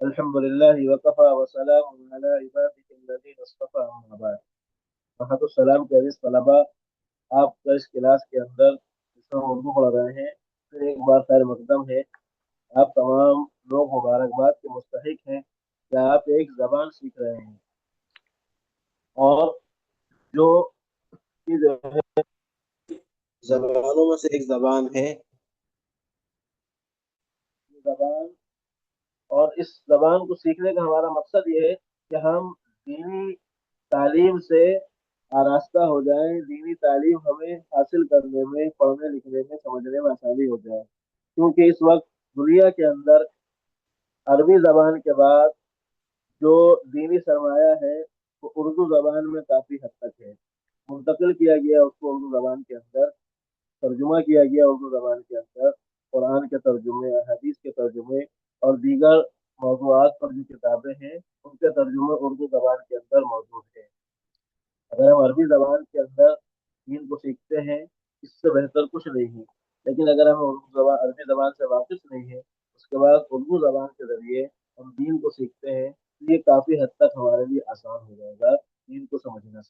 अल्हम्दुलिल्लाह वकफ़ा वसलामुन अला इबादिही अल्लज़ीना इस्तफ़ा अम्मा बाद। सलाम के अज़ीज़ तलबा, आपका इस क्लास के अंदर जिसमें हम उर्दू पढ़ रहे हैं, फिर एक बार खैर मकदम है। आप तमाम लोग मुबारकबाद के मुस्तहिक हैं कि आप एक ज़बान सीख रहे हैं। और जो कि जो है जबानों में से एक जबान है ये जबान। और इस जबान को सीखने का हमारा मकसद ये है कि हम दीनी तालीम से आरास्ता हो जाए, दीनी तालीम हमें हासिल करने में, पढ़ने लिखने में, समझने में आसानी हो जाए। क्योंकि इस वक्त दुनिया के अंदर अरबी जबान के बाद जो दीनी सरमाया है वो उर्दू जबान में काफी हद तक है। मुंतकिल किया गया उसको उर्दू जबान के अंदर, तर्जुमा किया गया उर्दू जबान के अंदर। कुरान के तर्जुमे, हदीस के तर्जुमे और दीगर मौज़ूआत पर जो किताबें हैं उनके तर्जुमे उर्दू जबान के अंदर मौजूद है। अगर हम अरबी जबान के अंदर दीन को सीखते हैं, इससे बेहतर कुछ नहीं है। लेकिन अगर हम उर्दू जबान अरबी जबान से वाकिफ नहीं है, उसके बाद उर्दू जबान के जरिए हम दीन को सीखते हैं, तो ये काफी हद तक हमारे लिए आसान हो जाएगा दीन को समझना।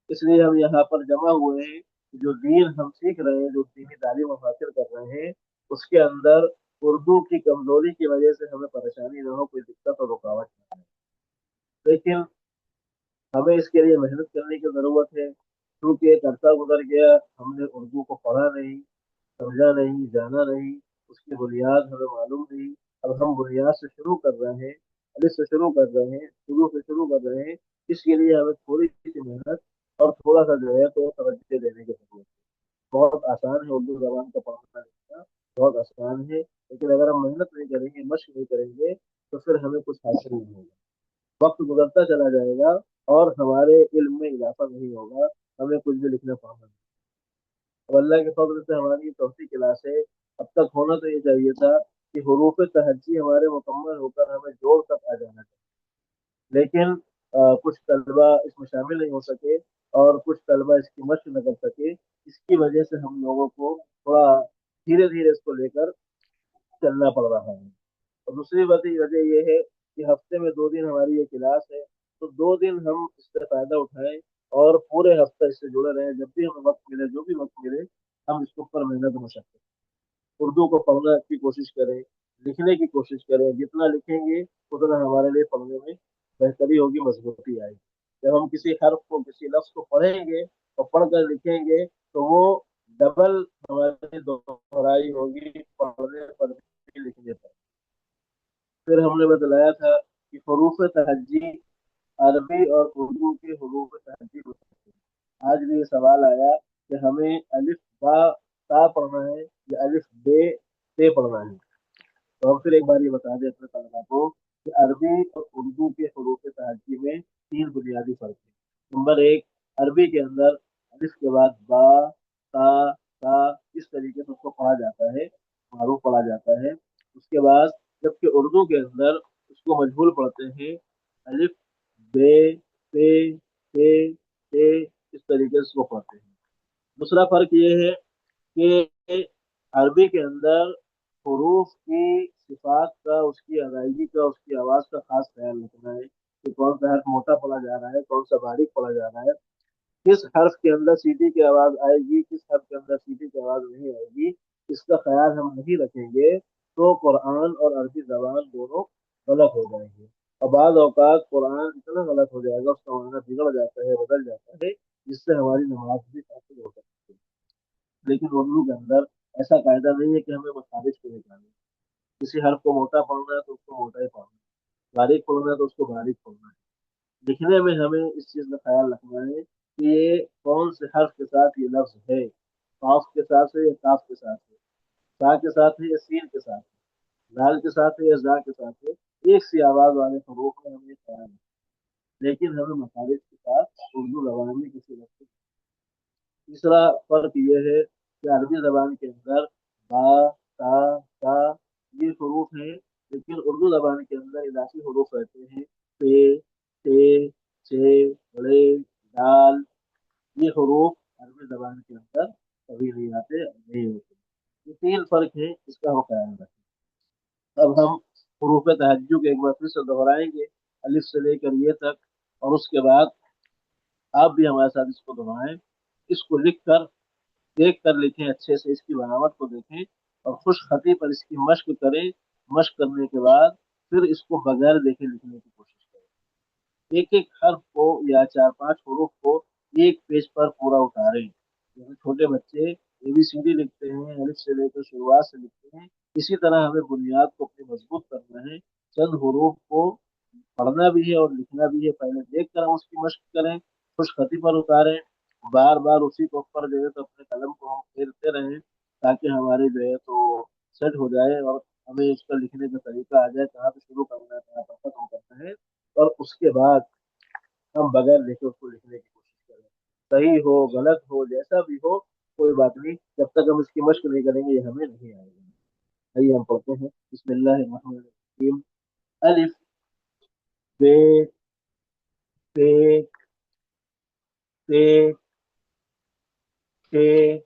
इसलिए हम यहाँ पर जमा हुए हैं कि जो दीन हम सीख रहे हैं, जो दीनी तालीम हम हासिल कर रहे हैं, उसके अंदर उर्दू की कमजोरी की वजह से हमें परेशानी ना हो, कोई दिक्कत और रुकावट ना आए। लेकिन हमें इसके लिए मेहनत करने की जरूरत है। क्योंकि एक अरसा गुजर गया, हमने उर्दू को पढ़ा नहीं, समझा नहीं, जाना नहीं, उसकी बुनियाद हमें मालूम नहीं। अब हम बुनियाद से शुरू कर रहे हैं, अलिफ से शुरू कर रहे हैं, शुरू से शुरू कर रहे हैं। इसके लिए हमें थोड़ी सी मेहनत और थोड़ा सा जो है तो तवज्जो देने की जरूरत है। बहुत आसान है उर्दू जबान का पढ़ना लिखना, बहुत आसान है। लेकिन अगर हम मेहनत नहीं करेंगे, मशक नहीं करेंगे, तो फिर हमें कुछ हासिल नहीं होगा। वक्त गुजरता चला जाएगा और हमारे इल्म में इजाफा नहीं होगा, हमें कुछ भी लिखना पढ़ना नहीं। अब अल्लाह के फजल से हमारी चौथी क्लास है। अब तक होना तो ये चाहिए था कि हरूफ तहज्जी हमारे मुकम्मल होकर हमें जोड़ तक आ जाना चाहिए। लेकिन कुछ तलबा इसमें शामिल नहीं हो सके और कुछ तलबा इसकी मशक न कर सके। इसकी वजह से हम लोगों को थोड़ा धीरे धीरे इसको लेकर चलना पड़ रहा है। और दूसरी वजह यह है कि हफ्ते में 2 दिन हमारी ये क्लास है, तो 2 दिन हम इससे फायदा उठाएं और पूरे हफ्ते इससे जुड़े रहें। जब भी हमें वक्त मिले, जो भी वक्त मिले, हम इसके ऊपर मेहनत हो सकते हैं। उर्दू को पढ़ने की कोशिश करें, लिखने की कोशिश करें। जितना लिखेंगे उतना हमारे लिए पढ़ने में बेहतरी होगी, मजबूती आएगी। जब हम किसी हर्फ को, किसी लफ्ज को पढ़ेंगे और पढ़कर लिखेंगे, तो वो डबल हमारी दोहराई होगी पढ़ने पर भी, लिखने पर। फिर हमने बतलाया था कि हरूफ तहज्जी अरबी और उर्दू के हरूफ तहज्जी होते हैं। आज भी ये सवाल आया कि हमें अलिफ बा ता पढ़ना है या अलिफ बे ते पढ़ना है। तो हम फिर एक बार ये बता दें अपने तलबा को कि अरबी और उर्दू के हरूफ तहज्जी में 3 बुनियादी फर्क है। नंबर एक, अरबी के अंदर अलिफ के बाद बा ता इस तरीके से उसको पढ़ा जाता है, मारूफ पढ़ा जाता है। उसके बाद जबकि उर्दू के अंदर उसको मजबूर पढ़ते हैं, अलिफ बे ते इस तरीके से उसको पढ़ते हैं। दूसरा फर्क ये है कि अरबी के अंदर हुरूफ की सिफात का, उसकी अदायगी का, उसकी आवाज का खास ख्याल रखना है कि कौन सा हर्फ मोटा पढ़ा जा रहा है, कौन सा बारीक पढ़ा जा रहा है, किस हर्फ के अंदर सीटी की आवाज आएगी, किस हर्फ के अंदर सीटी की आवाज नहीं आएगी। इसका ख्याल हम नहीं रखेंगे तो कुरान और अरबी जबान दोनों गलत हो जाएंगे। और बाद औकात कुरान इतना गलत हो जाएगा, उसका माना बिगड़ जाता है, बदल जाता है, जिससे हमारी नमाज भी काफी हो सकती है। लेकिन उर्दू के अंदर ऐसा कायदा नहीं है कि हमें मसालिफ को निकालना। किसी हर्फ को मोटा पढ़ना है तो उसको मोटा ही पढ़ना है, बारीक पढ़ना है तो उसको बारीक पढ़ना है। लिखने में हमें इस चीज का ख्याल रखना है कि ये कौन से हर्फ के साथ ये लफ्ज है। काफ के साथ है या काफ के साथ है, सा के साथ है या सीन के साथ है, लाल के साथ है या जा के साथ है। एक सी आवाज वाले हरूफ में हमें ख्याल है। लेकिन हमें मसालिफ के साथ उर्दू जबान में किसी लफ्ज। तीसरा फर्क ये है कि अरबी जबान के अंदर बा ता ये हरूफ हैं, लेकिन उर्दू जबान के अंदर इजाफी हरूफ रहते हैं। पे से बड़े दाल, ये हरूफ अरबी जबान के अंदर कभी नहीं आते, नहीं होते। ये 3 फर्क है, इसका हम ख्याल रखें। अब हम हरूफ तहज्जुद एक बार फिर से दोहराएंगे, अलिफ से लेकर ये तक। और उसके बाद आप भी हमारे साथ इसको दोहराएं। इसको लिख कर, देख कर लिखें, अच्छे से इसकी बनावट को देखें और खुश खती पर इसकी मश्क करें। मश्क करने के बाद फिर इसको बगैर देखे लिखने की कोशिश करें। एक एक हर्फ को या चार पांच हरूफ को एक पेज पर पूरा उतारें। जैसे छोटे बच्चे एबीसीडी लिखते हैं, अलिफ से लेकर शुरुआत से लिखते हैं, इसी तरह हमें बुनियाद को अपनी मजबूत करना है। चंद हरूफ को पढ़ना भी है और लिखना भी है, पहले देख कर हम उसकी मशक करें, खुश खती पर उतारें, बार बार उसी को ऊपर जो है तो अपने कलम को हम फेरते रहें, ताकि हमारे जो है तो सेट हो जाए और हमें उसका लिखने का तरीका आ जाए, कहाँ पे शुरू करना है कहाँ पर खत्म करना है। और उसके बाद हम बगैर देखे उसको लिखने की कोशिश करें। सही हो गलत हो जैसा भी हो, कोई बात नहीं, जब तक हम इसकी मशक नहीं करेंगे ये हमें नहीं आएगा। आइए हम पढ़ते हैं, बिस्मिल्लाहिर्रहमानिर्रहीम। अलिफ, बे, पे, पे, पे,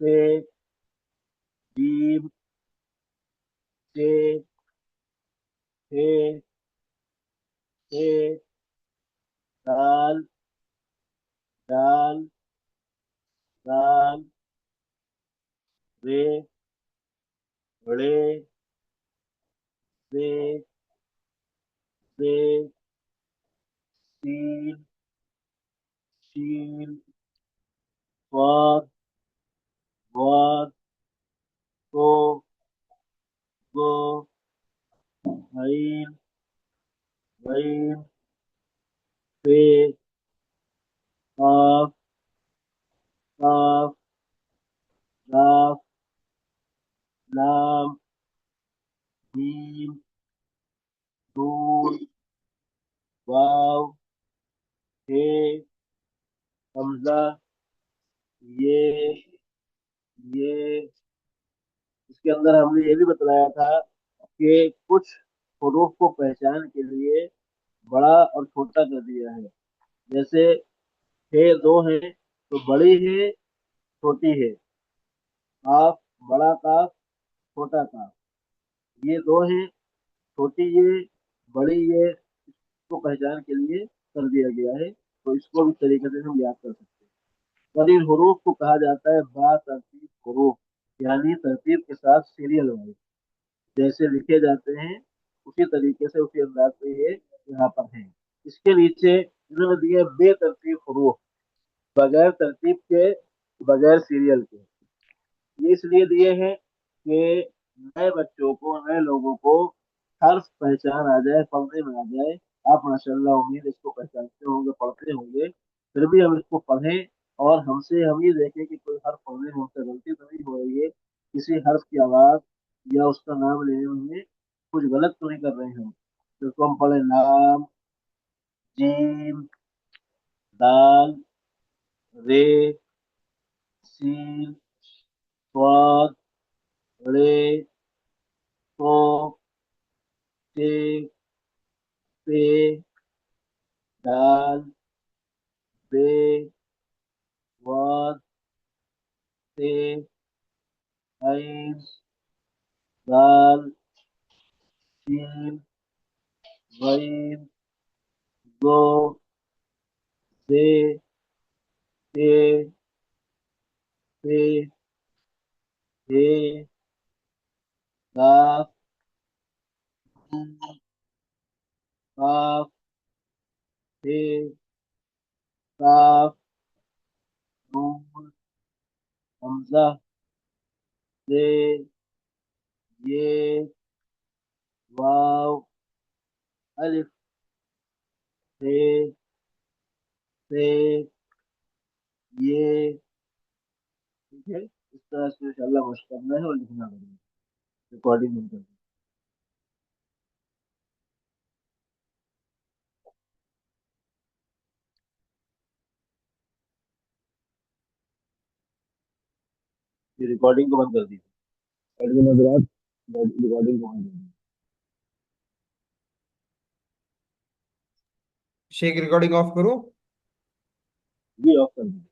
पे, जीम, पे, पे, पे, दाल, दाल, दाल, रे, रे, रे, रे, सीन, शीन, स्वाद, वाद, को, गो, आइन, गईन, पे, काफ, काफ, लाफ, लाम, मीम, नून, वाव, हे, हमजा, ये। इसके अंदर हमने ये भी बताया था कि कुछ हरूफ को पहचान के लिए बड़ा और छोटा कर दिया है। जैसे है दो है तो बड़ी है छोटी है, काफ, बड़ा काफ, छोटा काफ, ये दो है, छोटी ये, बड़ी ये, इसको पहचान के लिए कर दिया गया है। तो इसको भी तरीके से हम याद कर सकते हैं। और इन हरूफ को कहा जाता है बा तरतीब हरूफ, यानी तरतीब के साथ सीरियल वाइज जैसे लिखे जाते हैं उसी तरीके से उसी अंदाज से ये यहाँ पर है। इसके नीचे इन्होंने दिए बेतरतीब हरूफ, बगैर तरतीब के, बगैर सीरियल के। ये इसलिए दिए हैं कि नए बच्चों को, नए लोगों को हर्फ पहचान आ जाए, पढ़ने में आ जाए। आप माशाल्लाह उम्मीद इसको पहचानते होंगे, पढ़ते होंगे, फिर भी हम इसको पढ़ें और हमसे हम ये देखें कि कोई हर्फ पढ़ने में हमसे गलती तो नहीं हो रही है, किसी हर्फ की आवाज या उसका नाम लेने में हमें कुछ गलत तो नहीं कर रहे हैं हम। तो इसको हम पढ़े लाम, जीम, दाल, रे, सीन, स्वाद, रे, तो, ते, पे, दाल, बे, वाद, ते, आइन, दाल, शीन, गईन, गो, से, ते, पे, हे, काफ, नून, काफ, हे, काफ, नून, हमजा, से, ये, वाव, अलिफ, से, ये। ठीक है, इस तरह से इंशाल्लाह मशक करना है और लिखना है। रिकॉर्डिंग बंद कर दी, रिकॉर्डिंग को बंद कर दी। रिकॉर्डिंग को बंद कर दी। शेख रिकॉर्डिंग ऑफ करो। जी ऑफ कर दी।